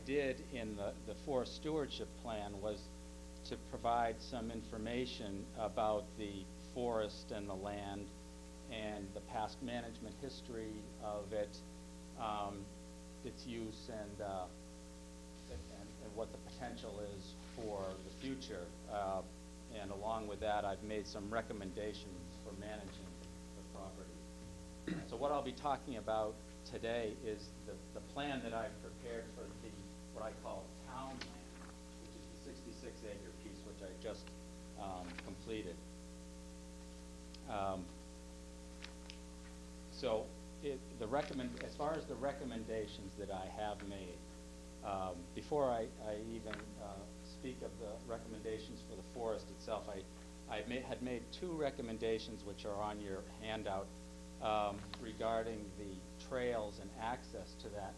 did in the forest stewardship plan was to provide some information about the forest and the land and the past management history of it, its use, and what the potential is for the future. And along with that, I've made some recommendations for managing the property. So what I'll be talking about today is the plan that I've prepared for what I call town land, which is the 66-acre piece, which I just completed. So as far as the recommendations that I have made, before I even speak of the recommendations for the forest itself, I had made two recommendations which are on your handout regarding the trails and access to that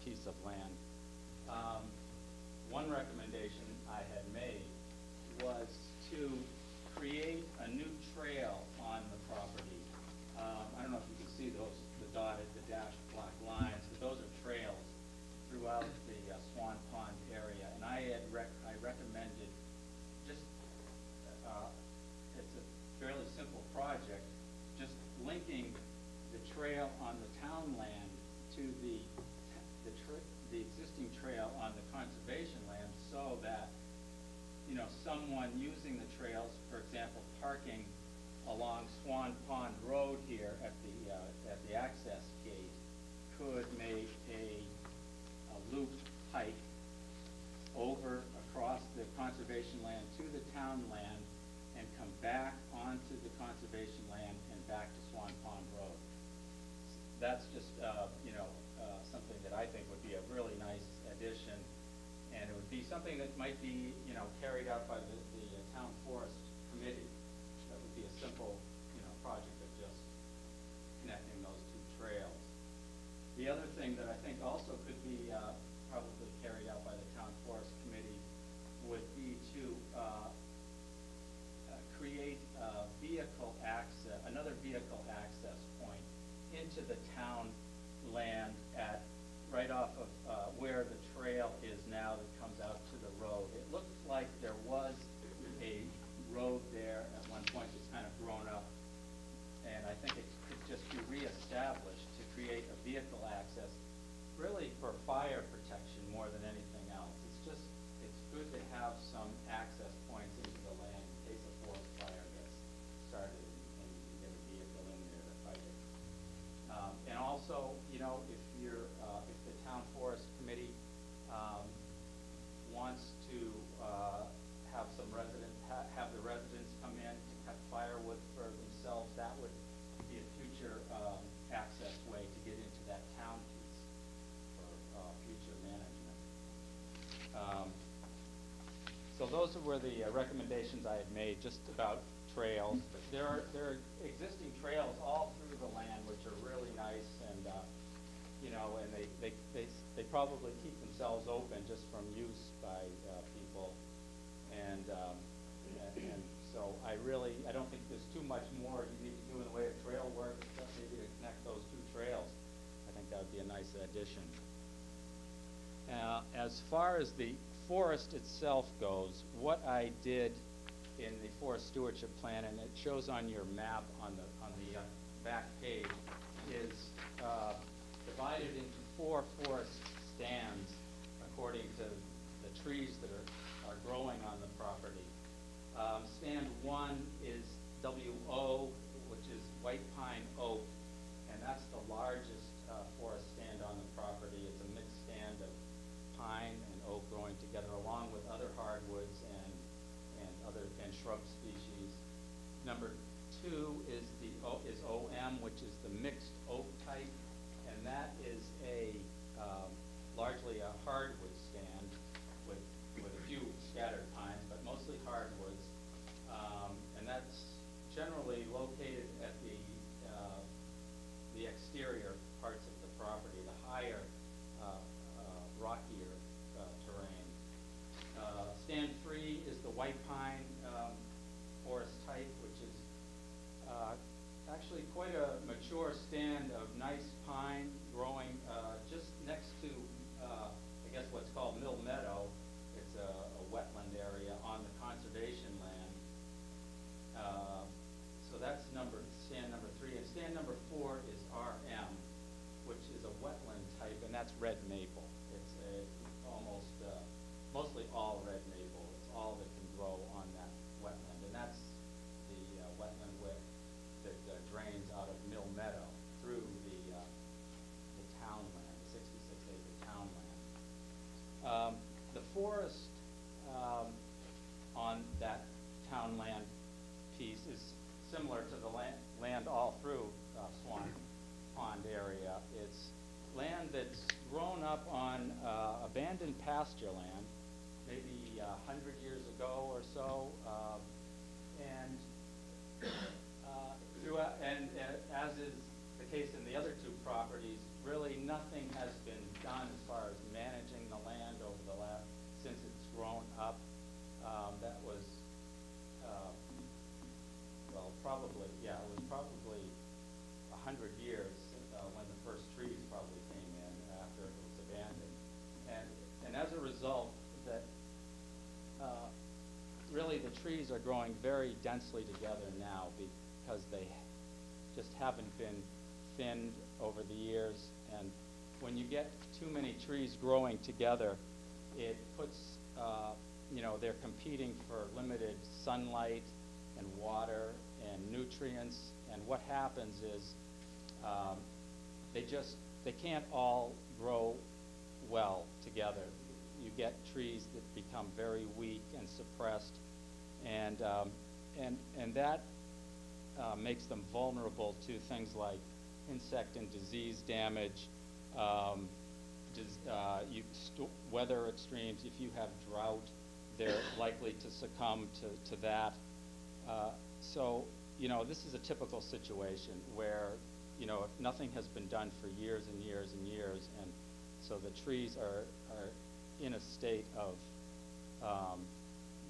piece of land. One recommendation I had made was to create a new trail on the property. I don't know if you can see those, the dotted, the dashed black lines, but those are trails throughout the Swan Pond area. And I recommended just, it's a fairly simple project, just linking the trail on the town land to the existing trail on the conservation land, so that, you know, someone using the trails, for example, parking along Swan Pond Road here at the access gate, could make a loop hike over across the conservation land to the town land and come back onto the conservation land and back to Swan Pond Road. That's just something that I think would be a really nice addition, and it would be something that might be carried out by the town forest committee. That would be a simple project of just connecting those two trails. The other thing that I think also could be probably carried out by the town forest committee would be to create another vehicle access point into the town land right off of where the trail is now that comes out to the road. It looks like there was a road there at one point that's kind of grown up, and I think it could just be reestablished to create a vehicle access, really for fire protection more than anything else. It's good to have some access points into the land in case a forest fire gets started and you can get a vehicle in there to fight it. And also, if the town forest committee wants to have the residents come in to cut firewood for themselves, that would be a future access way to get into that town piece for future management. So those were the recommendations I had made just about trails. There are existing trails all through the land which are really nice, and and they probably keep themselves open just from use by people, and so I don't think there's too much more you need to do in the way of trail work, except maybe to connect those two trails. I think that would be a nice addition. As far as the forest itself goes, what I did in the forest stewardship plan, and it shows on your map on the back page, is divided into 4 forest stands according to the trees that are growing on the property. Stand 1 is WO, which is white pine oak, and that's the largest forest stand on the property. It's a mixed stand of pine and oak growing together, along with other hardwoods and shrub species. Number 2 is OM, which is the mixed oak type, and that is largely a hardwood stand with a few scattered pines, but mostly hardwoods, and that's generally located at the exterior parts of the property, the higher, rockier terrain. Stand 3 is the white pine forest type, which is actually quite a mature stand of nice pine growing just next to, I guess, what's called forest on that town land piece is similar to the land all through Swan Pond area. It's land that's grown up on abandoned pasture land, maybe 100 years ago or so, and as is the case in the other two properties, really nothing has been done as far as managing the land over the last, since it's grown up. That was, well, probably, yeah, it was probably 100 years when the first trees probably came in after it was abandoned. And as a result, that really the trees are growing very densely together now because they just haven't been thinned over the years. And when you get too many trees growing together, it puts, you know, they're competing for limited sunlight and water and nutrients. And what happens is they can't all grow well together. You get trees that become very weak and suppressed, and that makes them vulnerable to things like insect and disease damage, weather extremes. If you have drought, they're likely to succumb to that. So, you know, this is a typical situation where, you know, if nothing has been done for years and years and years, and so the trees are in a state of,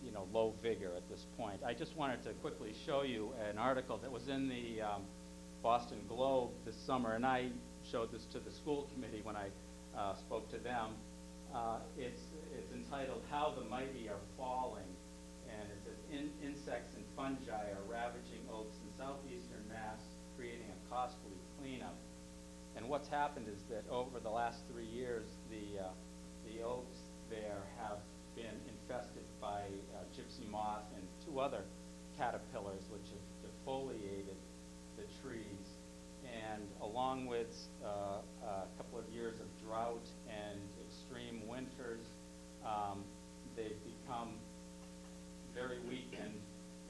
you know, low vigor at this point. I just wanted to quickly show you an article that was in the Boston Globe this summer, and I showed this to the school committee when I spoke to them. It's entitled "How the Mighty Are Falling," and it says insects and fungi are ravaging oaks in southeastern Mass, creating a costly cleanup. And what's happened is that over the last 3 years, the oaks there have been infested by gypsy moth and 2 other caterpillars which have defoliated the trees. And along with a couple of years of drought and extreme winters, they've become very weakened.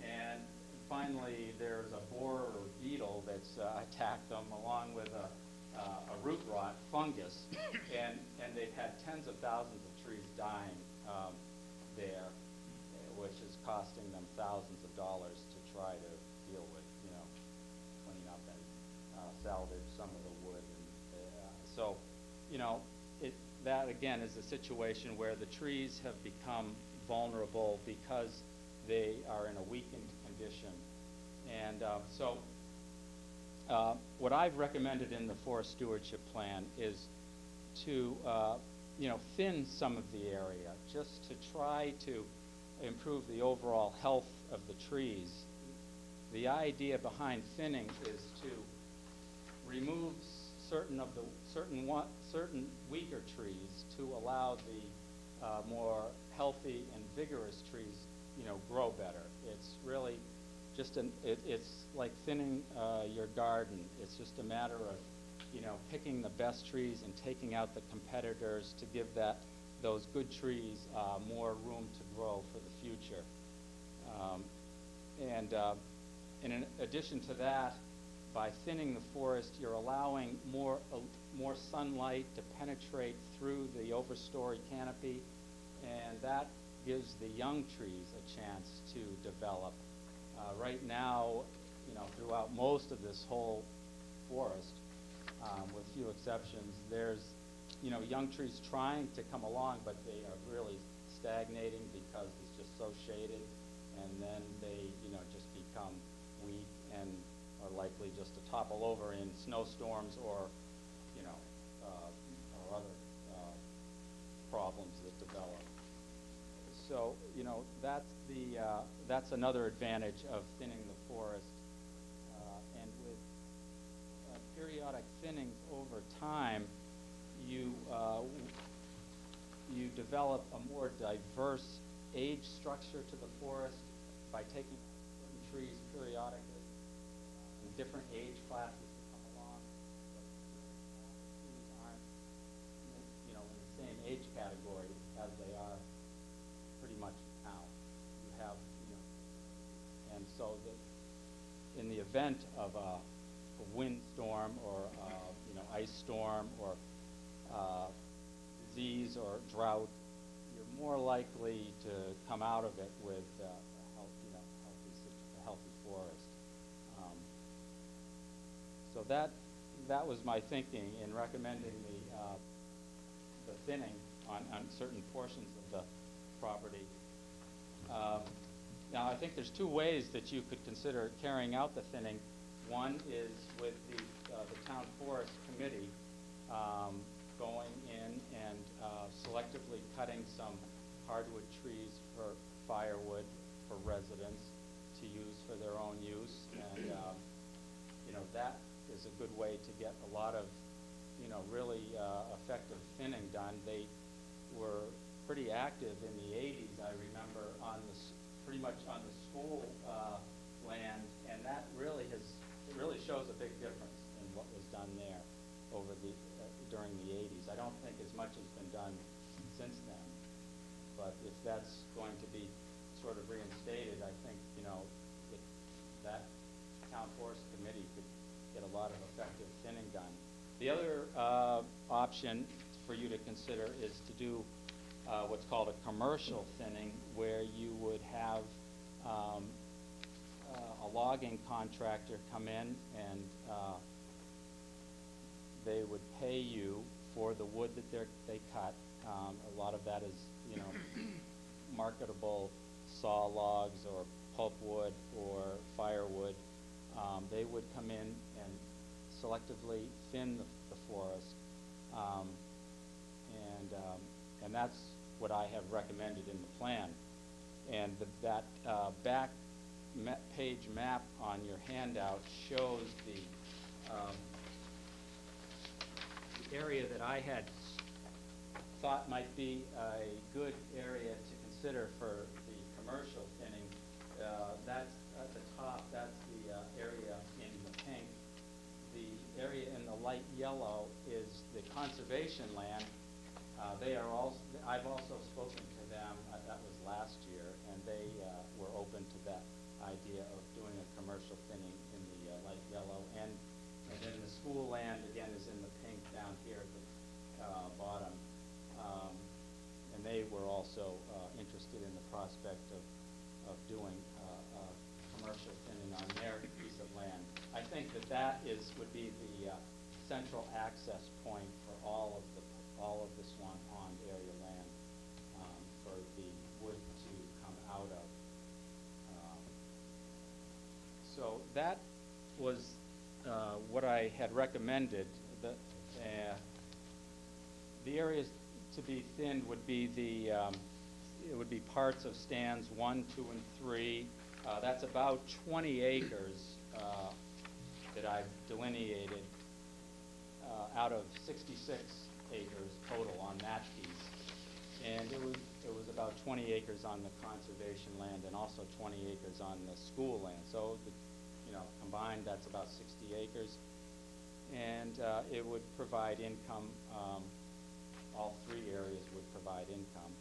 And finally, there's a borer beetle that's attacked them, along with a root rot fungus, and they've had tens of thousands of trees dying there, which is costing them thousands of dollars to try to deal with, you know, clean up and salvage some of the wood. And so, you know, that again is a situation where the trees have become vulnerable because they are in a weakened condition. And so what I've recommended in the Forest Stewardship Plan is to you know, thin some of the area just to try to improve the overall health of the trees. The idea behind thinning is to remove certain weaker trees to allow the more healthy and vigorous trees, you know, grow better. It's really just it's like thinning your garden. It's just a matter of, you know, picking the best trees and taking out the competitors to give those good trees more room to grow for the future. And in addition to that, by thinning the forest, you're allowing more sunlight to penetrate through the overstory canopy, and that gives the young trees a chance to develop. Right now, you know, throughout most of this whole forest, with few exceptions, there's, you know, young trees trying to come along, but they are really stagnating because it's just so shaded, and then they, you know, just become weak and are likely just to topple over in snowstorms or, you know, or other problems that develop. So, you know, that's another advantage of thinning the forest. And with periodic thinnings over time, you develop a more diverse age structure to the forest by taking certain trees periodically, and different age classes that come along. Trees aren't, you know, in the same age category as they are And so that in the event of a windstorm or ice storm or disease or drought, you're more likely to come out of it with a healthy forest. So that was my thinking in recommending the thinning on certain portions of the property. Now, I think there's two ways that you could consider carrying out the thinning. One is with the town forest committee going in and selectively cutting some hardwood trees for firewood for residents to use for their own use, and that is a good way to get a lot of really effective thinning done. They were pretty active in the 80s, I remember, pretty much on the school land, and that really shows a big difference in what was done there during the 80s. I don't think as much has been done since then, but if that's going to be sort of reinstated, I think that town forest committee could get a lot of effective thinning done. The other option for you to consider is to do what's called a commercial thinning, where you would have a logging contractor come in and they would pay you for the wood that they cut. A lot of that is marketable saw logs or pulpwood or firewood. They would come in and selectively thin the forest, and that's what I have recommended in the plan. And that back page map on your handout shows the area that I had thought might be a good area to consider for the commercial thinning. That's at the top, that's the area in the pink. The area in the light yellow is the conservation land. I've also spoken to them, that was last year, and they were open to that idea of doing a commercial thinning in the light yellow. And then the school land, again, is in the pink down here at the bottom. And they were also interested in the prospect of doing commercial thinning on their piece of land. I think that would be the central access point for all of the Swan Pond area land for the wood to come out of. So that was what I had recommended. The areas to be thinned would be it would be parts of stands 1, 2, and 3. That's about 20 acres that I've delineated out of 66 acres total on that piece. And it was about 20 acres on the conservation land and also 20 acres on the school land. So combined, that's about 60 acres. And it would provide income. All three areas would provide income.